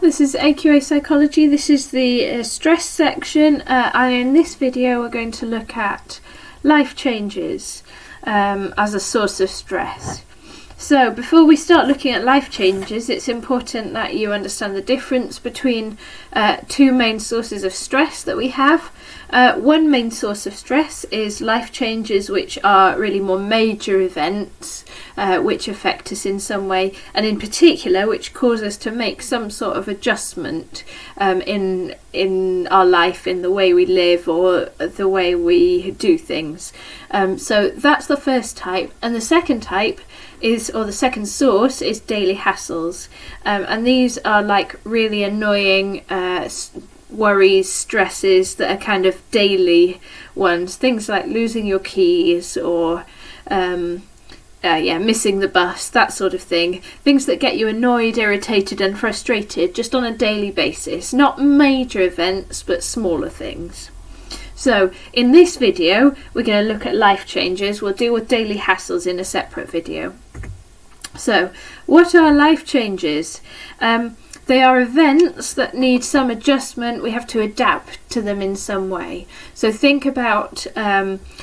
this is AQA Psychology. This is the stress section, and in this video we're going to look at life changes as a source of stress. So before we start looking at life changes, it's important that you understand the difference between two main sources of stress that we have. One main source of stress is life changes, which are really more major events which affect us in some way, and in particular which cause us to make some sort of adjustment in our life, in the way we live or the way we do things. So that's the first type, and the second type the second source is daily hassles, and these are like really annoying worries, stresses that are kind of daily ones, things like losing your keys or missing the bus, that sort of thing, things that get you annoyed, irritated and frustrated just on a daily basis, not major events but smaller things. So in this video we're going to look at life changes. We'll deal with daily hassles in a separate video. So what are life changes? They are events that need some adjustment. We have to adapt to them in some way. So think about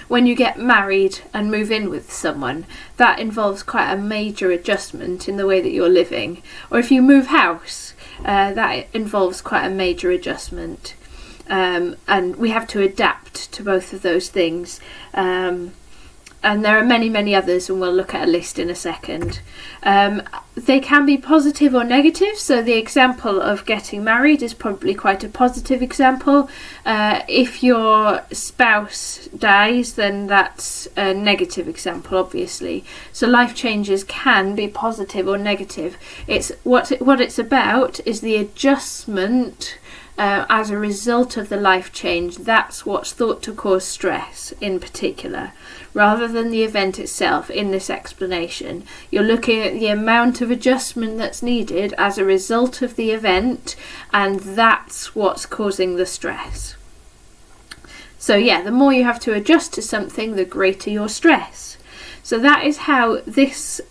when you get married and move in with someone. That involves quite a major adjustment in the way that you're living. Or if you move house, that involves quite a major adjustment. And we have to adapt to both of those things. And there are many, many others, and we'll look at a list in a second. They can be positive or negative. So the example of getting married is probably quite a positive example. If your spouse dies, then that's a negative example, obviously. So life changes can be positive or negative. It's what it's about is the adjustment as a result of the life change. That's what's thought to cause stress in particular, rather than the event itself. In this explanation, you're looking at the amount of adjustment that's needed as a result of the event, and that's what's causing the stress. So the more you have to adjust to something, the greater your stress. So that is how this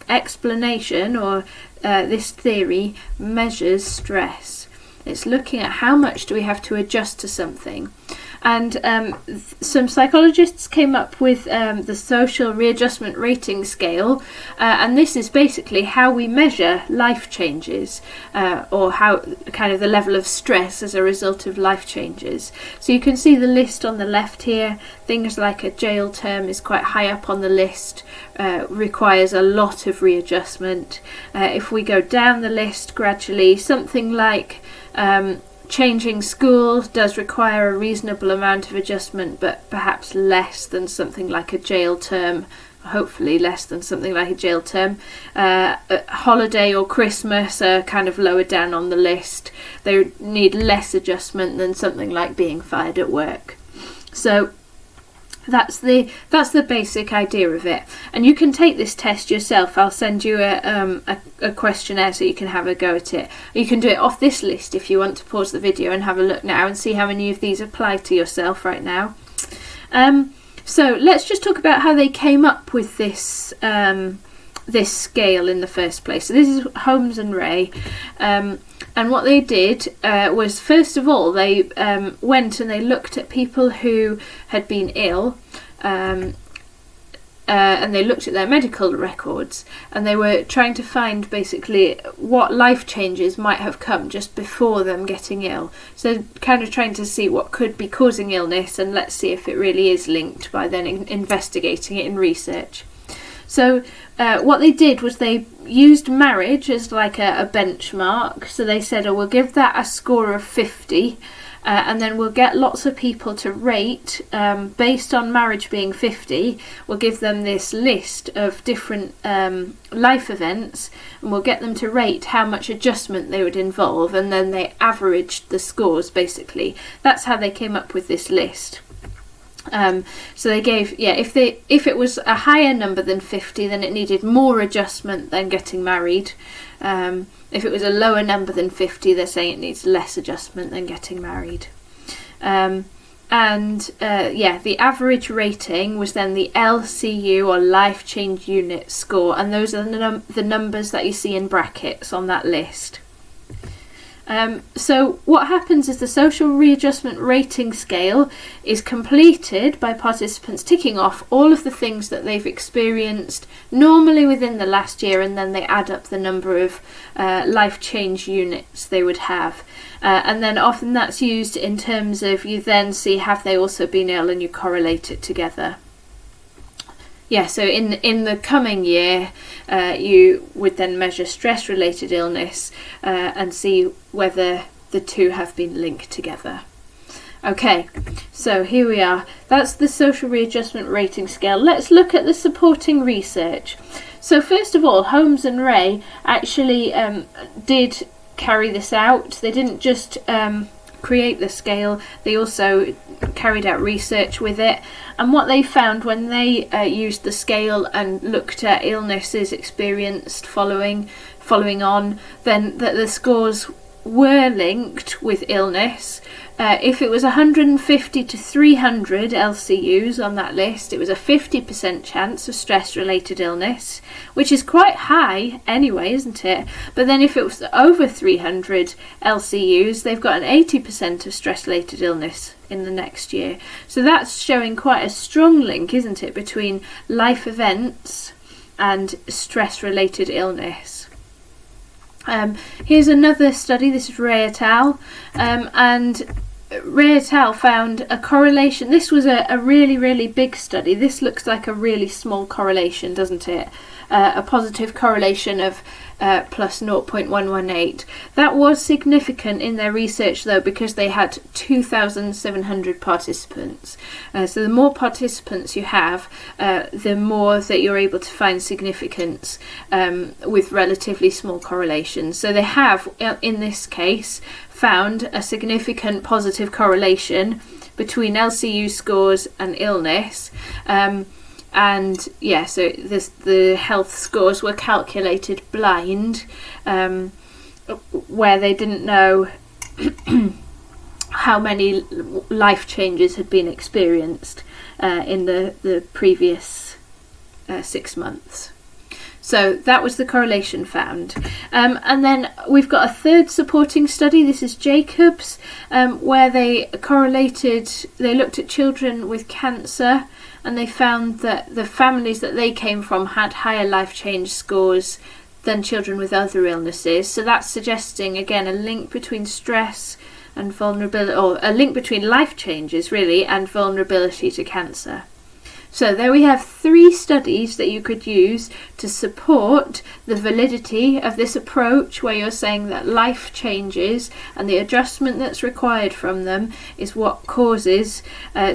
explanation or this theory measures stress. It's looking at how much do we have to adjust to something. And some psychologists came up with the social readjustment rating scale, and this is basically how we measure life changes, or how kind of the level of stress as a result of life changes. So you can see the list on the left here. Things like a jail term is quite high up on the list, requires a lot of readjustment. If we go down the list gradually, something like changing school does require a reasonable amount of adjustment, but perhaps less than something like a jail term, hopefully less than something like a jail term. Holiday or Christmas are kind of lower down on the list. They need less adjustment than something like being fired at work. So that's the basic idea of it, and you can take this test yourself. I'll send you a questionnaire so you can have a go at it. You can do it off this list if you want to pause the video and have a look now and see how many of these apply to yourself right now. So let's just talk about how they came up with this this scale in the first place. So this is Holmes and Ray. And what they did was, first of all, they went and they looked at people who had been ill, and they looked at their medical records, and they were trying to find basically what life changes might have come just before them getting ill. So kind of trying to see what could be causing illness, and let's see if it really is linked by then investigating it in research. So what they did was they used marriage as like a benchmark. So they said, we'll give that a score of 50, and then we'll get lots of people to rate based on marriage being 50. We'll give them this list of different life events, and we'll get them to rate how much adjustment they would involve, and then they averaged the scores basically. That's how they came up with this list. So they gave, if it was a higher number than 50, then it needed more adjustment than getting married. If it was a lower number than 50, they're saying it needs less adjustment than getting married. The average rating was then the LCU, or life change unit score, and those are the numbers that you see in brackets on that list. So what happens is the social readjustment rating scale is completed by participants ticking off all of the things that they've experienced normally within the last year, and then they add up the number of life change units they would have. And then often that's used in terms of, you then see have they also been ill, and you correlate it together. Yeah, so in the coming year, you would then measure stress-related illness and see whether the two have been linked together. Okay, so here we are. That's the social readjustment rating scale. Let's look at the supporting research. So first of all, Holmes and Ray actually did carry this out. They didn't just create the scale, they also carried out research with it, and what they found when they used the scale and looked at illnesses experienced following on, then that the scores were linked with illness. If it was 150 to 300 LCUs on that list, it was a 50% chance of stress-related illness, which is quite high anyway, isn't it? But then if it was over 300 LCUs, they've got an 80% of stress-related illness in the next year. So that's showing quite a strong link, isn't it, between life events and stress-related illness. Here's another study. This is Ray et al. And Ray et al. Found a correlation. This was a really, really big study. This looks like a really small correlation, doesn't it? A positive correlation of plus 0.118. That was significant in their research, though, because they had 2,700 participants. So the more participants you have, the more that you're able to find significance with relatively small correlations. So they have, in this case, found a significant positive correlation between LCU scores and illness. And yeah, so the health scores were calculated blind, where they didn't know how many life changes had been experienced in the previous 6 months. So that was the correlation found. And then we've got a third supporting study. This is Jacobs, where they looked at children with cancer, and they found that the families that they came from had higher life change scores than children with other illnesses. So that's suggesting, again, a link between stress and vulnerability, or a link between life changes, really, and vulnerability to cancer. So there we have 3 studies that you could use to support the validity of this approach, where you're saying that life changes and the adjustment that's required from them is what causes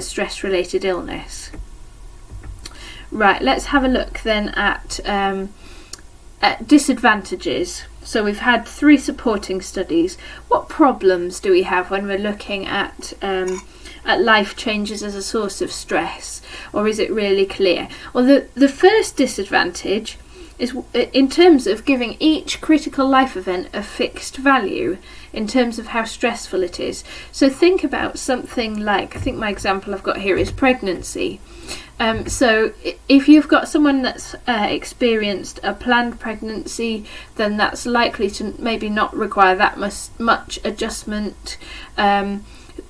stress-related illness. Right, let's have a look then at disadvantages. So we've had 3 supporting studies. What problems do we have when we're looking at life changes as a source of stress, or is it really clear? Well, the first disadvantage is in terms of giving each critical life event a fixed value in terms of how stressful it is. So think about something like, I think my example I've got here is pregnancy. So if you've got someone that's experienced a planned pregnancy, then that's likely to maybe not require that much adjustment,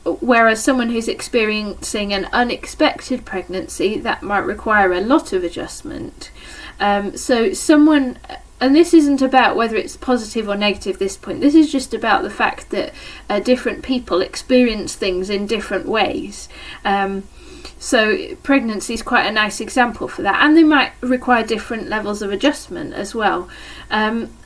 whereas someone who's experiencing an unexpected pregnancy, that might require a lot of adjustment. So someone, and this isn't about whether it's positive or negative at this point, this is just about the fact that different people experience things in different ways. So pregnancy is quite a nice example for that, and they might require different levels of adjustment as well.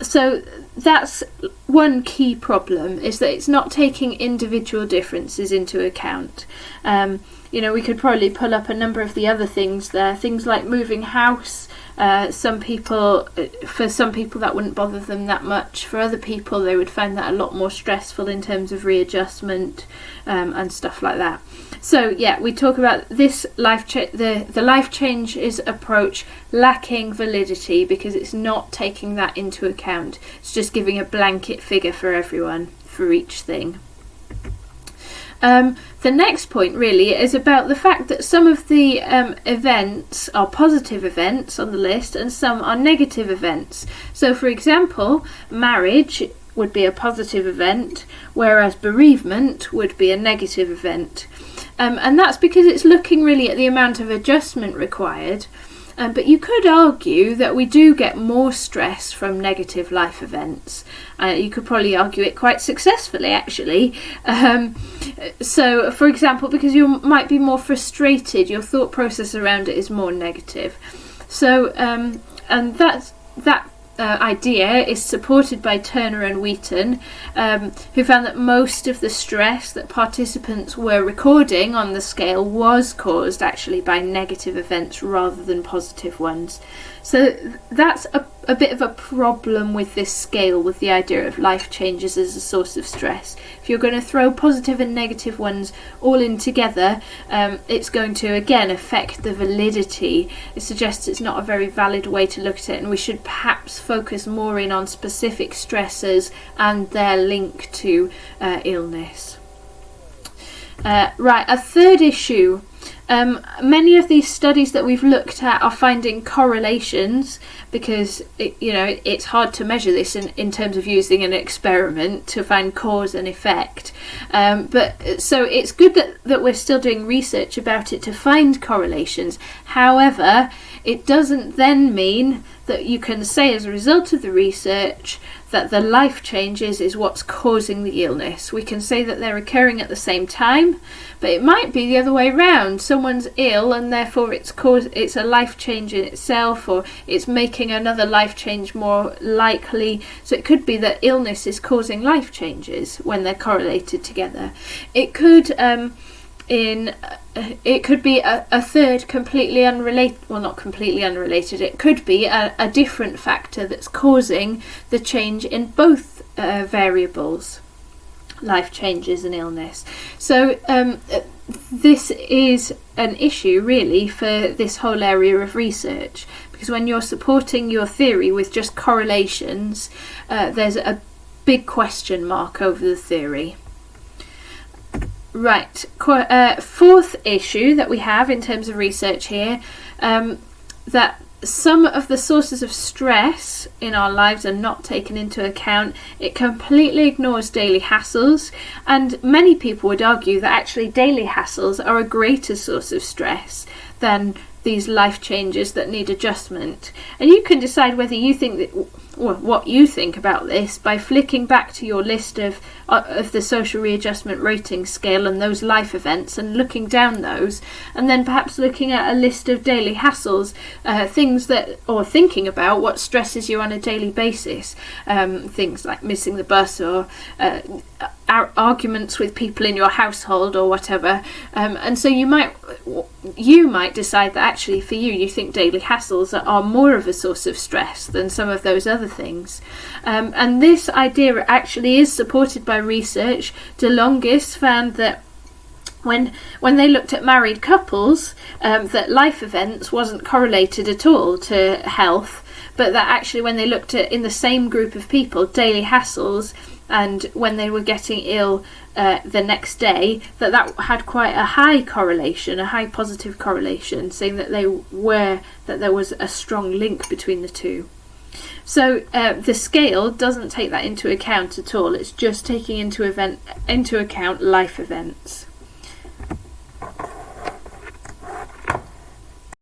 So that's one key problem, is that it's not taking individual differences into account. We could probably pull up a number of the other things there, things like moving house. For some people that wouldn't bother them that much. For other people, they would find that a lot more stressful in terms of readjustment and stuff like that. So yeah, we talk about this the life changes approach lacking validity because it's not taking that into account. It's just giving a blanket figure for everyone for each thing. The next point really is about the fact that some of the events are positive events on the list and some are negative events. So for example, marriage would be a positive event, whereas bereavement would be a negative event. And that's because it's looking really at the amount of adjustment required. But you could argue that we do get more stress from negative life events. You could probably argue it quite successfully, actually. So, for example, because you might be more frustrated, your thought process around it is more negative. So, and that idea is supported by Turner and Wheaton, who found that most of the stress that participants were recording on the scale was caused actually by negative events rather than positive ones. So that's a bit of a problem with this scale, with the idea of life changes as a source of stress. If you're going to throw positive and negative ones all in together, it's going to again affect the validity. It suggests it's not a very valid way to look at it, and we should perhaps focus more in on specific stressors and their link to illness. Right, a third issue. Many of these studies that we've looked at are finding correlations because it's hard to measure this in terms of using an experiment to find cause and effect. But so it's good that we're still doing research about it to find correlations. However, it doesn't then mean that you can say as a result of the research that the life changes is what's causing the illness. We can say that they're occurring at the same time, but it might be the other way around. Someone's ill and therefore it's a life change in itself, or it's making another life change more likely. So it could be that illness is causing life changes when they're correlated together. It could it could be a third completely unrelated, well, not completely unrelated, it could be a different factor that's causing the change in both variables, life changes and illness. So this is an issue really for this whole area of research, because when you're supporting your theory with just correlations, there's a big question mark over the theory. Right, fourth issue that we have in terms of research here, that some of the sources of stress in our lives are not taken into account. It completely ignores daily hassles, and many people would argue that actually daily hassles are a greater source of stress than these life changes that need adjustment. And you can decide whether you think that, or what you think about this, by flicking back to your list of the social readjustment rating scale and those life events and looking down those, and then perhaps looking at a list of daily hassles, things that, or thinking about what stresses you on a daily basis, things like missing the bus or arguments with people in your household or whatever, and so you might decide that actually for you think daily hassles are more of a source of stress than some of those other things, and this idea actually is supported by research. DeLongis found that when they looked at married couples, that life events wasn't correlated at all to health, but that actually when they looked at in the same group of people daily hassles and when they were getting ill the next day, that had quite a high correlation, a high positive correlation, saying that there was a strong link between the two. So the scale doesn't take that into account at all. It's just taking into account life events.